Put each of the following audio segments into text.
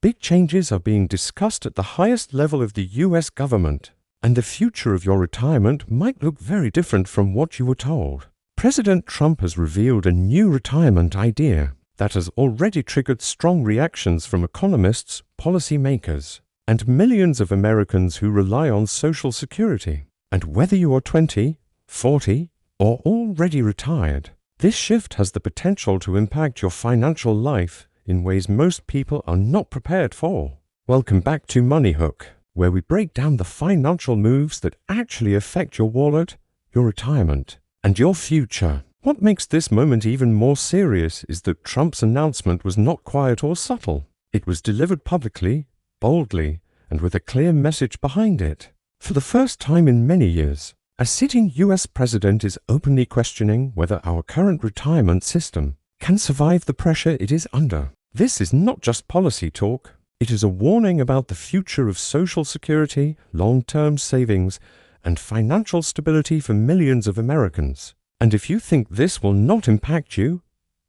Big changes are being discussed at the highest level of the US government, and the future of your retirement might look very different from what you were told. President Trump has revealed a new retirement idea that has already triggered strong reactions from economists, policymakers, and millions of Americans who rely on Social Security. And whether you are 20, 40, or already retired, this shift has the potential to impact your financial life in ways most people are not prepared for. Welcome back to Money Hook, where we break down the financial moves that actually affect your wallet, your retirement, and your future. What makes this moment even more serious is that Trump's announcement was not quiet or subtle. It was delivered publicly, boldly, and with a clear message behind it. For the first time in many years, a sitting US president is openly questioning whether our current retirement system can survive the pressure it is under. This is not just policy talk. It is a warning about the future of Social Security, long-term savings, and financial stability for millions of Americans. And if you think this will not impact you,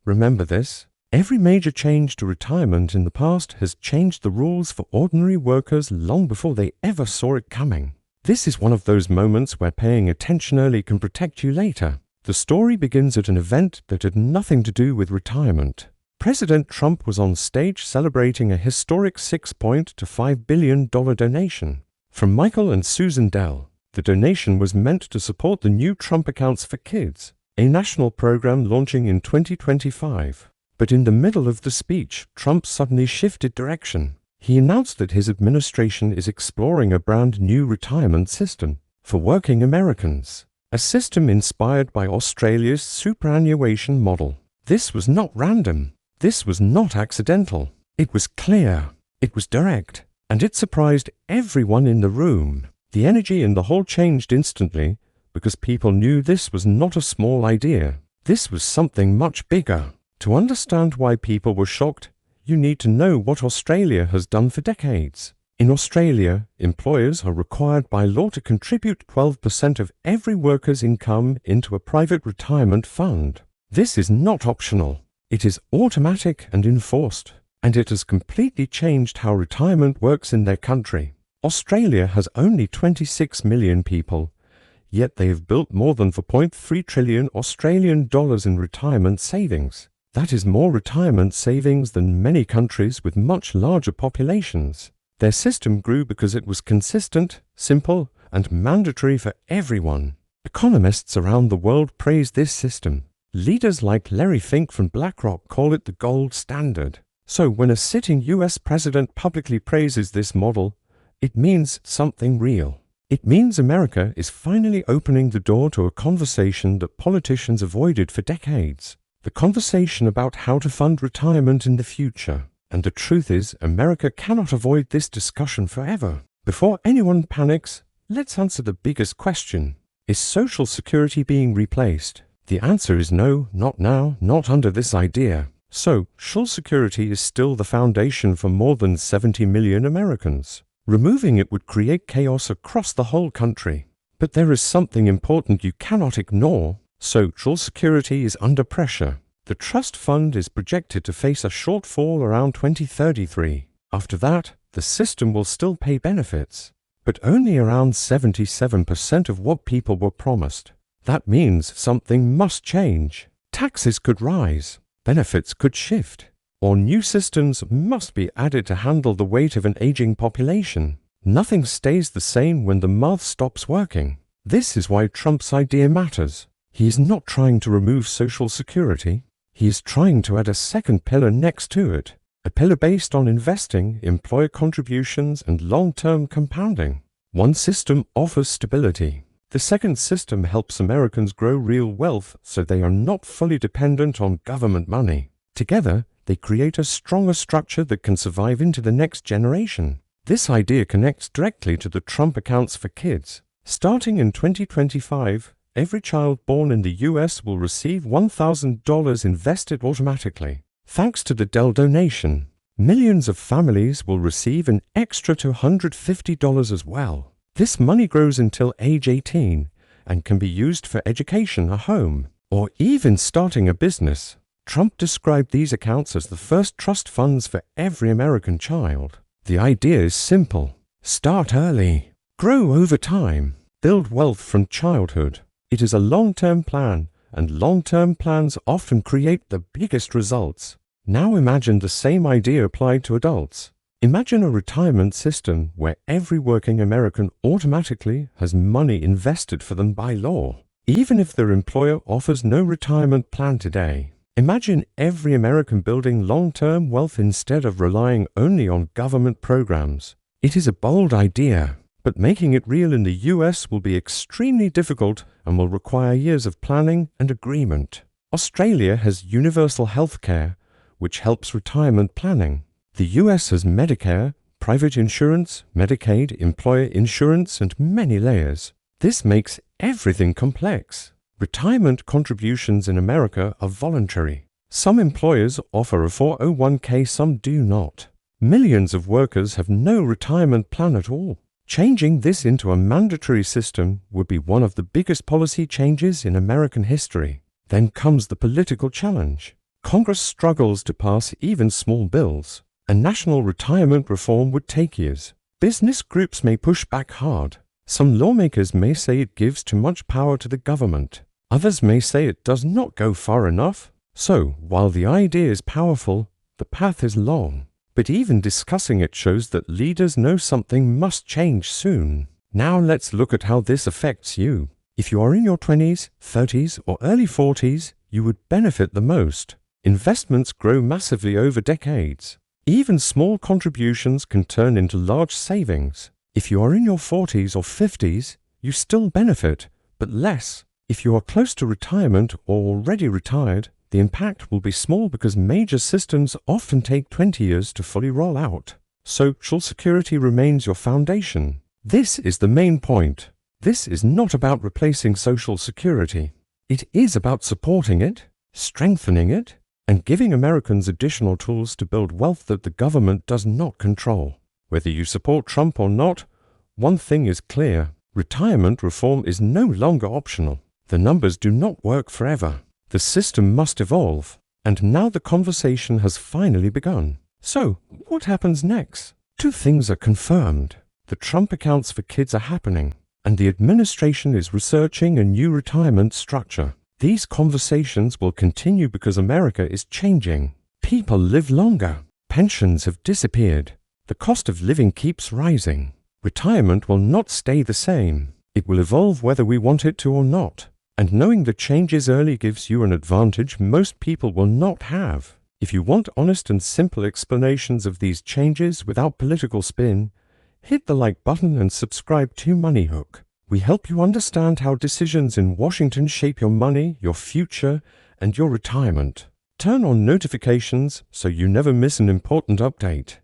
remember this. Every major change to retirement in the past has changed the rules for ordinary workers long before they ever saw it coming. This is one of those moments where paying attention early can protect you later. The story begins at an event that had nothing to do with retirement. President Trump was on stage celebrating a historic $6.25 billion donation from Michael and Susan Dell. The donation was meant to support the new Trump Accounts for Kids, a national program launching in 2025. But in the middle of the speech, Trump suddenly shifted direction. He announced that his administration is exploring a brand new retirement system for working Americans. A system inspired by Australia's superannuation model. This was not random. This was not accidental. It was clear. It was direct. And it surprised everyone in the room. The energy in the hall changed instantly because people knew this was not a small idea. This was something much bigger. To understand why people were shocked, you need to know what Australia has done for decades. In Australia, employers are required by law to contribute 12% of every worker's income into a private retirement fund. This is not optional. It is automatic and enforced, and it has completely changed how retirement works in their country. Australia has only 26 million people, yet they have built more than 4.3 trillion Australian dollars in retirement savings. That is more retirement savings than many countries with much larger populations. Their system grew because it was consistent, simple, and mandatory for everyone. Economists around the world praise this system. Leaders like Larry Fink from BlackRock call it the gold standard. So when a sitting US president publicly praises this model, it means something real. It means America is finally opening the door to a conversation that politicians avoided for decades. The conversation about how to fund retirement in the future. And the truth is, America cannot avoid this discussion forever. Before anyone panics, let's answer the biggest question. Is Social Security being replaced? The answer is no, not now, not under this idea. Social Security is still the foundation for more than 70 million Americans. Removing it would create chaos across the whole country. But there is something important you cannot ignore. Social Security is under pressure. The trust fund is projected to face a shortfall around 2033. After that, the system will still pay benefits, but only around 77% of what people were promised. That means something must change. Taxes could rise, benefits could shift, or new systems must be added to handle the weight of an aging population. Nothing stays the same when the math stops working. This is why Trump's idea matters. He is not trying to remove Social Security. He is trying to add a second pillar next to it, a pillar based on investing, employer contributions, and long-term compounding. One system offers stability. The second system helps Americans grow real wealth so they are not fully dependent on government money. Together, they create a stronger structure that can survive into the next generation. This idea connects directly to the Trump Accounts for Kids. Starting in 2025, every child born in the US will receive $1,000 invested automatically. Thanks to the Dell donation, millions of families will receive an extra $250 as well. This money grows until age 18 and can be used for education, a home, or even starting a business. Trump described these accounts as the first trust funds for every American child. The idea is simple. Start early. Grow over time. Build wealth from childhood. It is a long-term plan, and long-term plans often create the biggest results. Now imagine the same idea applied to adults. Imagine a retirement system where every working American automatically has money invested for them by law, even if their employer offers no retirement plan today. Imagine every American building long-term wealth instead of relying only on government programs. It is a bold idea, but making it real in the US will be extremely difficult and will require years of planning and agreement. Australia has universal health care, which helps retirement planning. The US has Medicare, private insurance, Medicaid, employer insurance, and many layers. This makes everything complex. Retirement contributions in America are voluntary. Some employers offer a 401k, some do not. Millions of workers have no retirement plan at all. Changing this into a mandatory system would be one of the biggest policy changes in American history. Then comes the political challenge. Congress struggles to pass even small bills. A national retirement reform would take years. Business groups may push back hard. Some lawmakers may say it gives too much power to the government. Others may say it does not go far enough. So, while the idea is powerful, the path is long. But even discussing it shows that leaders know something must change soon. Now let's look at how this affects you. If you are in your 20s, 30s, or early 40s, you would benefit the most. Investments grow massively over decades. Even small contributions can turn into large savings. If you are in your 40s or 50s, you still benefit, but less. If you are close to retirement or already retired, the impact will be small because major systems often take 20 years to fully roll out. Social Security remains your foundation. This is the main point. This is not about replacing Social Security. It is about supporting it, strengthening it, and giving Americans additional tools to build wealth that the government does not control. Whether you support Trump or not, one thing is clear. Retirement reform is no longer optional. The numbers do not work forever. The system must evolve. And now the conversation has finally begun. So, what happens next? Two things are confirmed. The Trump accounts for kids are happening, and the administration is researching a new retirement structure. These conversations will continue because America is changing. People live longer. Pensions have disappeared. The cost of living keeps rising. Retirement will not stay the same. It will evolve whether we want it to or not. And knowing the changes early gives you an advantage most people will not have. If you want honest and simple explanations of these changes without political spin, hit the like button and subscribe to Money Hook. We help you understand how decisions in Washington shape your money, your future, and your retirement. Turn on notifications so you never miss an important update.